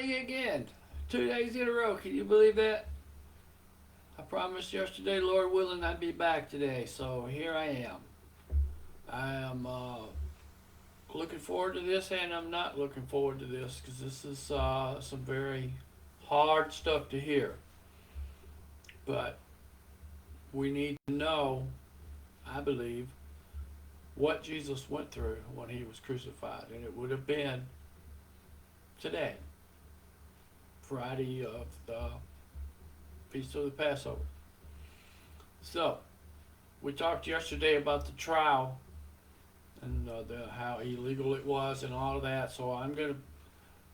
Again, 2 days in a row. Can you believe that? I promised yesterday, Lord willing, I'd be back today. So here I am. I am looking forward to this, and I'm not looking forward to this because this is some very hard stuff to hear. But we need to know, I believe, what Jesus went through when he was crucified. And it would have been today, Friday of the Feast of the Passover. So, we talked yesterday about the trial and how illegal it was and all of that. So I'm going to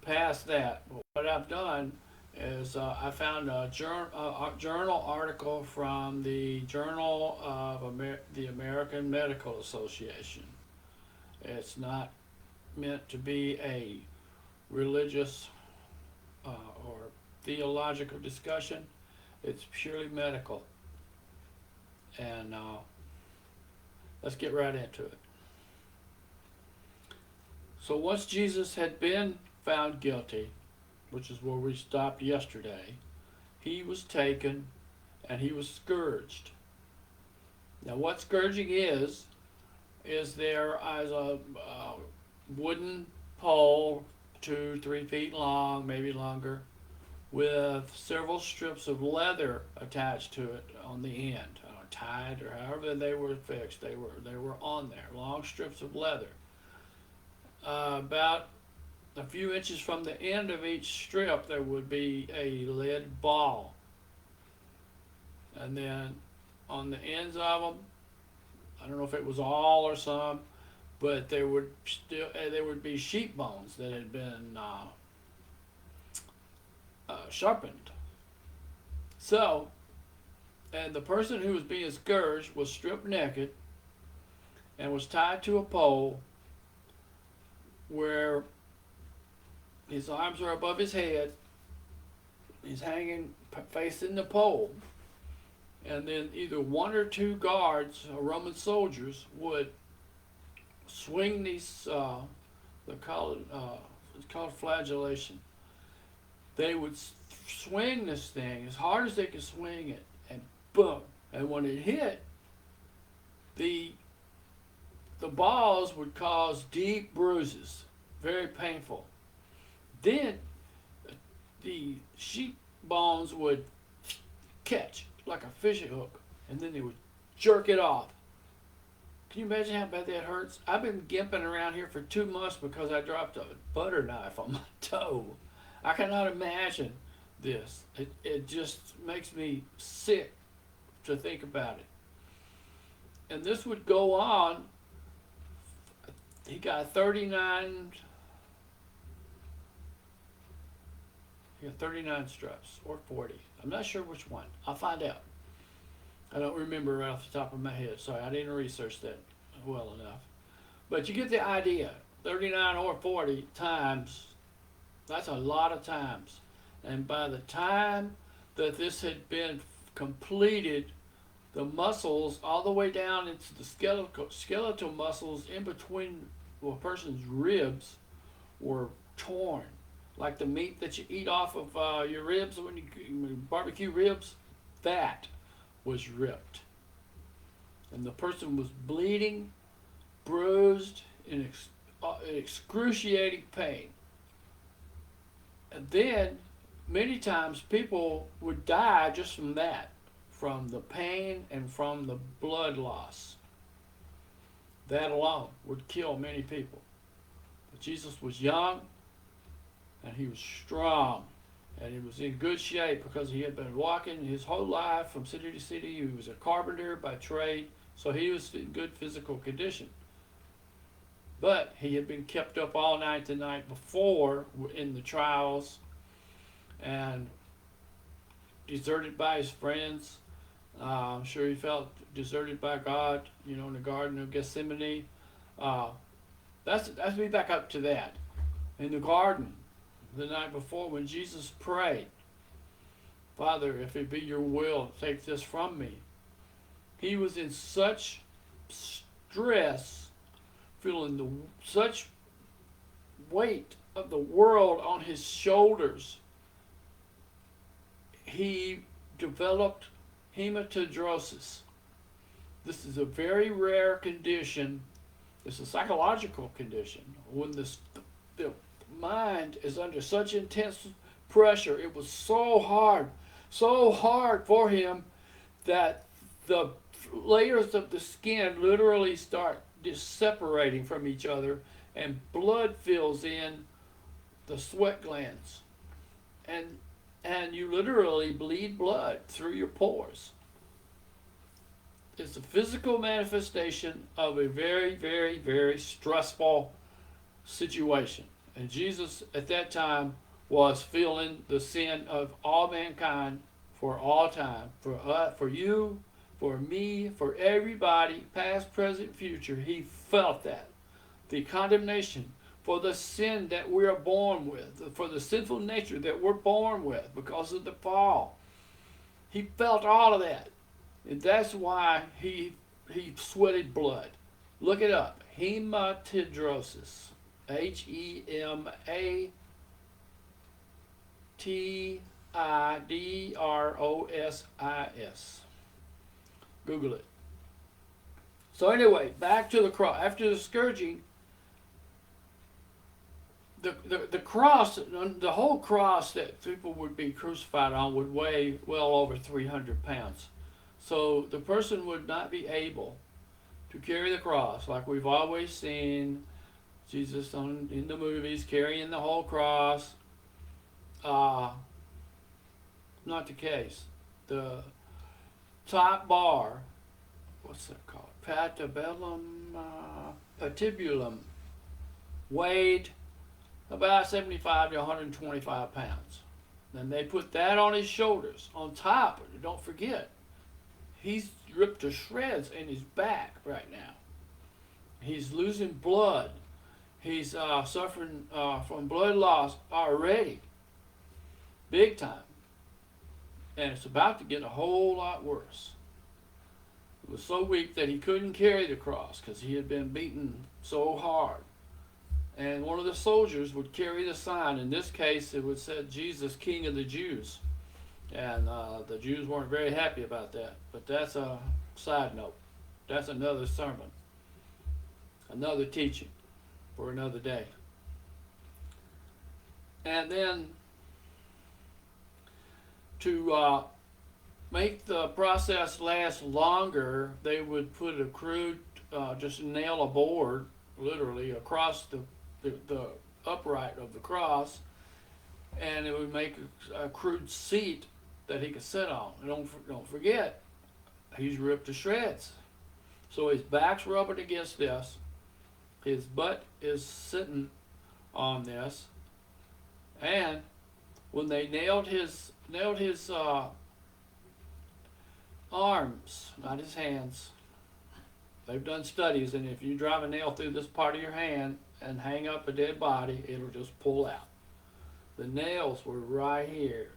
pass that. But what I've done is I found a journal article from the Journal of the American Medical Association. It's not meant to be a religious or theological discussion. It's purely medical. And let's get right into it. So once Jesus had been found guilty, which is where we stopped yesterday, he was taken and he was scourged. Now what scourging is there is a wooden pole 2-3 feet long, maybe longer, with several strips of leather attached to it on the end, tied or however they were fixed. They were on there, long strips of leather. About a few inches from the end of each strip, there would be a lead ball, and then on the ends of them, I don't know if it was all or some, but there would be sheep bones that had been sharpened. So, and the person who was being scourged was stripped naked and was tied to a pole where his arms are above his head. He's hanging facing the pole, and then either one or two guards, Roman soldiers, would swing these. They call it it's called flagellation. They would swing this thing as hard as they could swing it, and boom! And when it hit, the balls would cause deep bruises, very painful. Then the sheep bones would catch like a fishing hook, and then they would jerk it off. Can you imagine how bad that hurts? I've been gimping around here for 2 months because I dropped a butter knife on my toe. I cannot imagine this. It just makes me sick to think about it. And this would go on. He got 39 straps or 40. I'm not sure which one. I'll find out. I don't remember right off the top of my head. Sorry, I didn't research that well enough. But you get the idea. 39 or 40 times, that's a lot of times. And by the time that this had been completed, the muscles all the way down into the skeletal muscles in between a person's ribs were torn. Like the meat that you eat off of your ribs when you barbecue ribs, that was ripped. And the person was bleeding, bruised, in excruciating pain. And then, many times, people would die just from that, from the pain and from the blood loss. That alone would kill many people. But Jesus was young, and he was strong, and he was in good shape because he had been walking his whole life from city to city. He was a carpenter by trade, so he was in good physical condition. But he had been kept up all night the night before in the trials and deserted by his friends. I'm sure he felt deserted by God, in the Garden of Gethsemane. That's me back up to that. In the garden, the night before, when Jesus prayed, Father, if it be your will, take this from me. He was in such stress, feeling such weight of the world on his shoulders, he developed hematidrosis. This is a very rare condition. It's a psychological condition. When the mind is under such intense pressure, it was so hard for him that the layers of the skin literally start just separating from each other, and blood fills in the sweat glands, and you literally bleed blood through your pores. It's a physical manifestation of a very, very, very stressful situation. And Jesus at that time was feeling the sin of all mankind for all time. For you, for me, for everybody, past, present, future. He felt that. The condemnation for the sin that we are born with, for the sinful nature that we're born with because of the fall. He felt all of that. And that's why he sweated blood. Look it up. Hematidrosis. Hematidrosis. Google it. So anyway, back to the cross. After the scourging, the cross, the whole cross that people would be crucified on would weigh well over 300 pounds. So the person would not be able to carry the cross like we've always seen Jesus in the movies carrying the whole cross. Not the case. The top bar, what's that called? Patibulum weighed about 75 to 125 pounds. Then they put that on his shoulders. On top, don't forget, he's ripped to shreds in his back right now. He's losing blood. He's suffering from blood loss already. Big time. And it's about to get a whole lot worse. He was so weak that he couldn't carry the cross because he had been beaten so hard. And one of the soldiers would carry the sign. In this case, it would say, Jesus, King of the Jews. And the Jews weren't very happy about that. But that's a side note. That's another sermon. Another teaching for another day. And then to make the process last longer, they would put a crude, just nail a board, literally, across the upright of the cross, and it would make a crude seat that he could sit on. And don't forget, he's ripped to shreds. So his back's rubbing against this. His butt is sitting on this. And when they nailed his arms, not his hands. They've done studies, and if you drive a nail through this part of your hand and hang up a dead body, it'll just pull out. The nails were right here.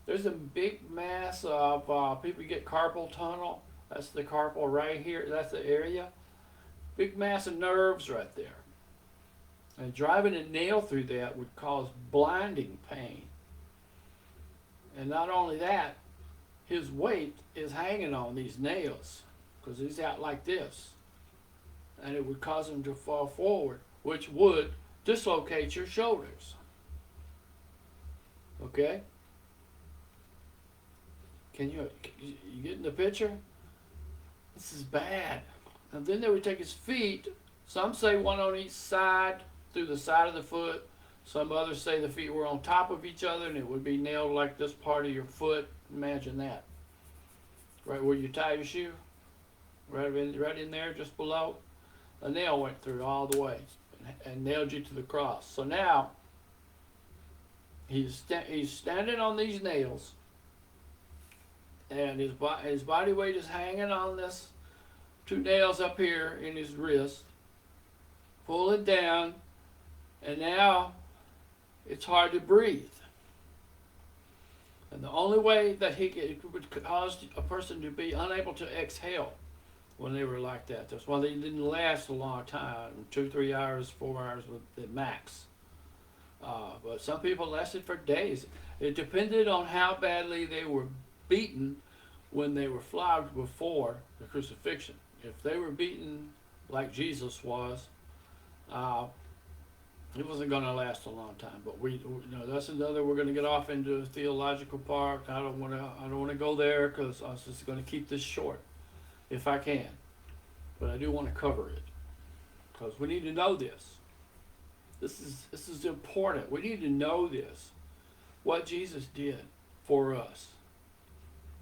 There's a big mass of people get carpal tunnel. That's the carpal right here. That's the area. Big mass of nerves right there. And driving a nail through that would cause blinding pain. And not only that, his weight is hanging on these nails because he's out like this. And it would cause him to fall forward, which would dislocate your shoulders. Okay? You getting the picture? This is bad. And then they would take his feet, some say one on each side, through the side of the foot. Some others say the feet were on top of each other and it would be nailed like this part of your foot. Imagine that. Right where you tie your shoe, right in there, just below. A nail went through all the way and nailed you to the cross. So now, he's standing on these nails, and his body weight is hanging on this two nails up here in his wrist. Pull it down, and now it's hard to breathe. And the only way that it would cause a person to be unable to exhale when they were like that. That's why they didn't last a long time, 2, 3 hours, 4 hours at max. But some people lasted for days. It depended on how badly they were beaten when they were flogged before the crucifixion. If they were beaten like Jesus was, uh, it wasn't going to last a long time. But that's another. We're going to get off into a theological part. I don't want to go there because I was just going to keep this short, if I can. But I do want to cover it because we need to know this. This is important. We need to know this. What Jesus did for us,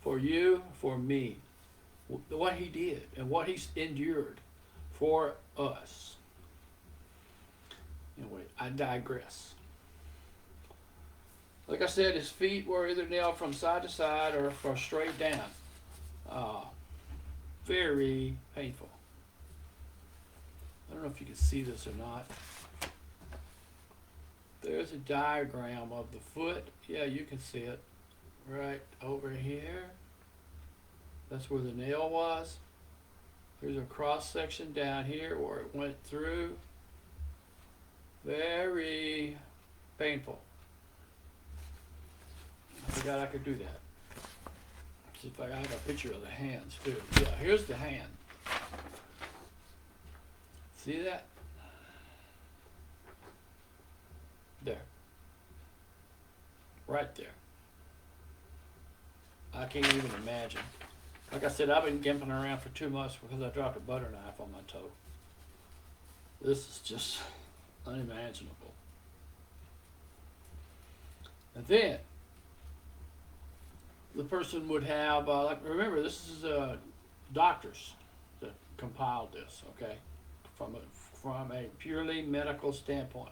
for you, for me, what he did and what he's endured for us. Anyway, I digress. Like I said, his feet were either nailed from side to side or from straight down. Very painful. I don't know if you can see this or not. There's a diagram of the foot. Yeah, you can see it right over here. That's where the nail was. There's a cross section down here where it went through. Very painful. I forgot I could do that. See if I have a picture of the hands too. Yeah, here's the hand. See that? There. Right there. I can't even imagine. Like I said, I've been gimping around for 2 months because I dropped a butter knife on my toe. This is just unimaginable. And then the person would have, remember, this is doctors that compiled this, okay, from a purely medical standpoint.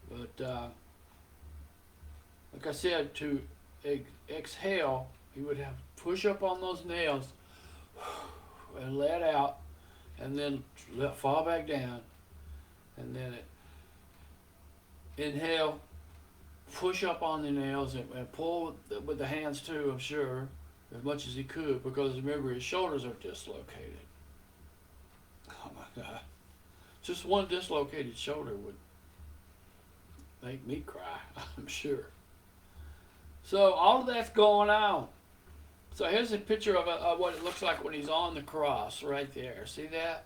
But like I said, to exhale, he would have to push up on those nails and let out, and then fall back down, and then inhale, push up on the nails, and pull with the hands too, I'm sure, as much as he could, because remember, his shoulders are dislocated. Oh my God. Just one dislocated shoulder would make me cry, I'm sure. So all of that's going on. So here's a picture of what it looks like when he's on the cross right there. See that?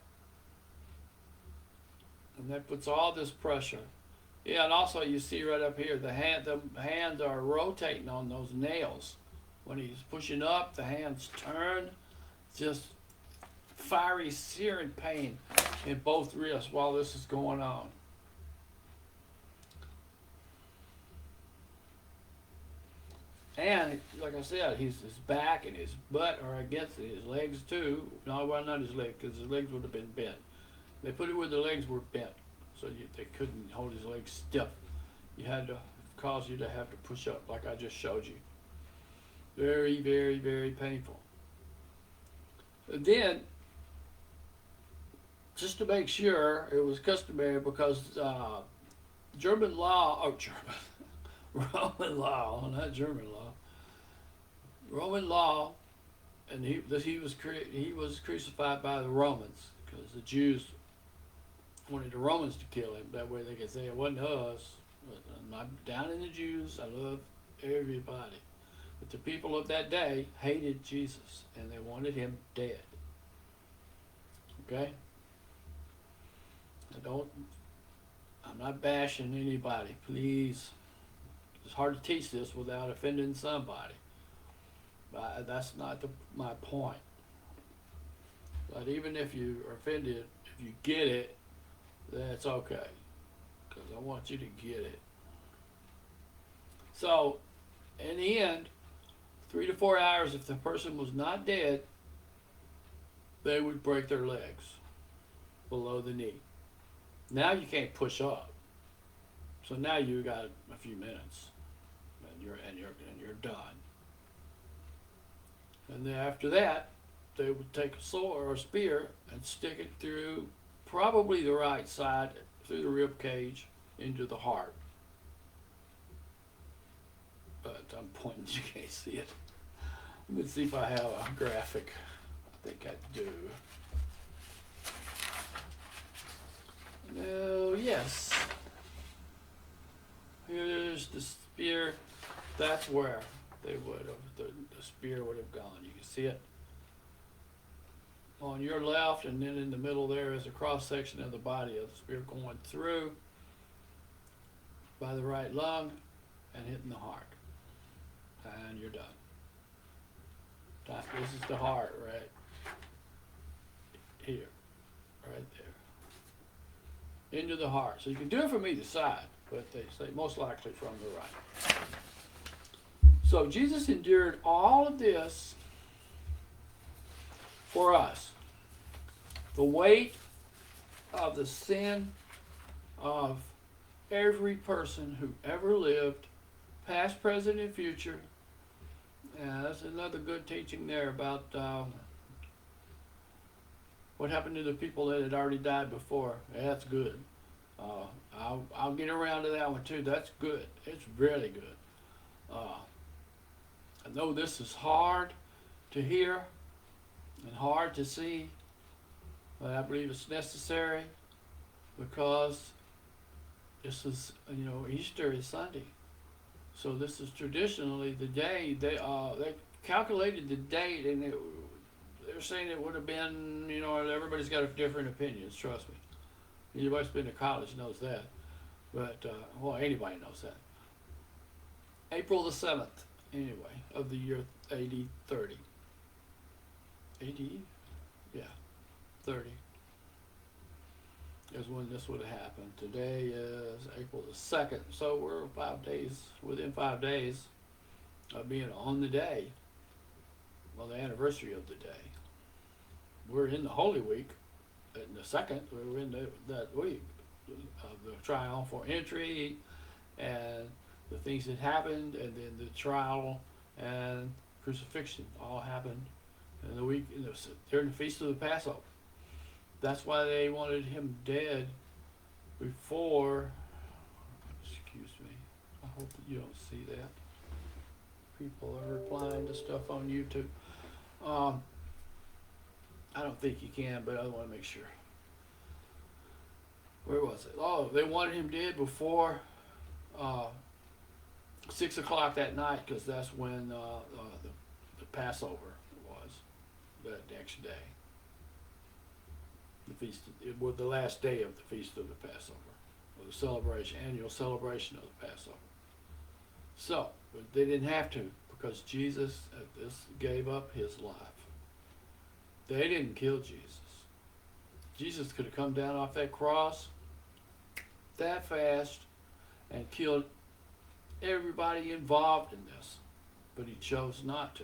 And that puts all this pressure. Yeah, and also you see right up here, the hands are rotating on those nails. When he's pushing up, the hands turn. Just fiery, searing pain in both wrists while this is going on. And like I said, his back and his butt are against it. His legs too. No, well, not his legs, because his legs would have been bent. They put it where the legs were bent, so they couldn't hold his legs stiff. You had to cause you to have to push up, like I just showed you. Very, very, very painful. And then, just to make sure, it was customary because Roman law, not German law. Roman law, and he was crucified by the Romans because the Jews wanted the Romans to kill him. That way they could say it wasn't us. I'm not down in the Jews. I love everybody. But the people of that day hated Jesus and they wanted him dead. Okay? I'm not bashing anybody, please. It's hard to teach this without offending somebody. But that's not my point. But even if you are offended, if you get it, that's okay. Because I want you to get it. So, in the end, 3 to 4 hours, if the person was not dead, they would break their legs below the knee. Now you can't push up. So now you got a few minutes. And you're done. And then after that, they would take a sword or a spear and stick it through probably the right side, through the rib cage, into the heart. But I'm pointing, you can't see it. Let me see if I have a graphic. I think I do. No, yes. pierced the spear, that's where they would have, the spear would have gone. You can see it on your left, and then in the middle there is a cross section of the body of the spear going through by the right lung and hitting the heart. And you're done. This is the heart right here, right there. Into the heart. So you can do it from either side, but they say most likely from the right. So Jesus endured all of this for us. The weight of the sin of every person who ever lived, past, present, and future. And that's another good teaching there about what happened to the people that had already died before. Yeah, that's good. I'll get around to that one too. That's good. It's really good. I know this is hard to hear and hard to see, but I believe it's necessary because this is, Easter is Sunday. So this is traditionally the day they calculated the date, and they're saying it would have been, everybody's got different opinions. Trust me, anybody's been to college knows that. But anybody knows that. April the 7th, anyway, of the year AD 30. AD, yeah, 30 is when this would have happened. Today is April the 2nd, so we're within 5 days of being on the day, the anniversary of the day. We're in the Holy Week, in the 2nd, we're in that week of the triumphal entry and the things that happened, and then the trial and crucifixion all happened in the week, during the Feast of the Passover. That's why they wanted him dead before. Excuse me. I hope that you don't see that. People are replying to stuff on YouTube. I don't think you can, but I want to make sure. Where was it? Oh, they wanted him dead before 6 o'clock that night, because that's when the Passover was, that next day. The feast, it was the last day of the Feast of the Passover, or the celebration, annual celebration of the Passover. So, but they didn't have to, because Jesus gave up his life. They didn't kill Jesus. Jesus could have come down off that cross that fast and killed everybody involved in this, but he chose not to.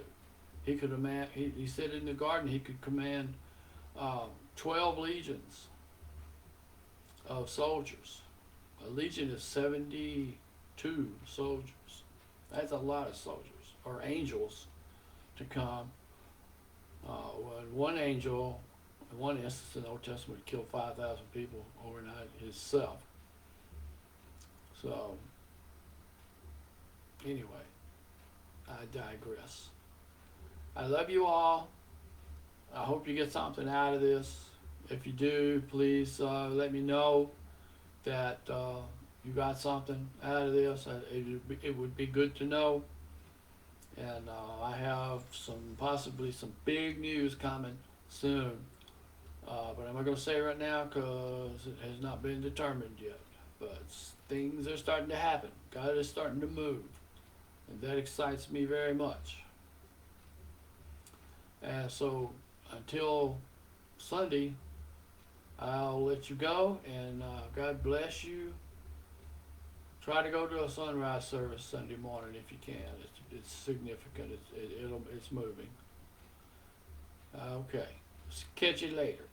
He could he said in the garden he could command 12 legions of soldiers. A legion is 72 soldiers. That's a lot of soldiers, or angels, to come. One angel, in one instance in the Old Testament, killed 5,000 people overnight himself. So, anyway, I digress. I love you all. I hope you get something out of this. If you do, please let me know that you got something out of this. It would be good to know. And I have possibly some big news coming soon. But I'm not going to say right now because it has not been determined yet. But things are starting to happen. God is starting to move. And that excites me very much. And so until Sunday, I'll let you go, and God bless you. Try to go to a sunrise service Sunday morning if you can. It's significant. It's moving. Okay. Catch you later.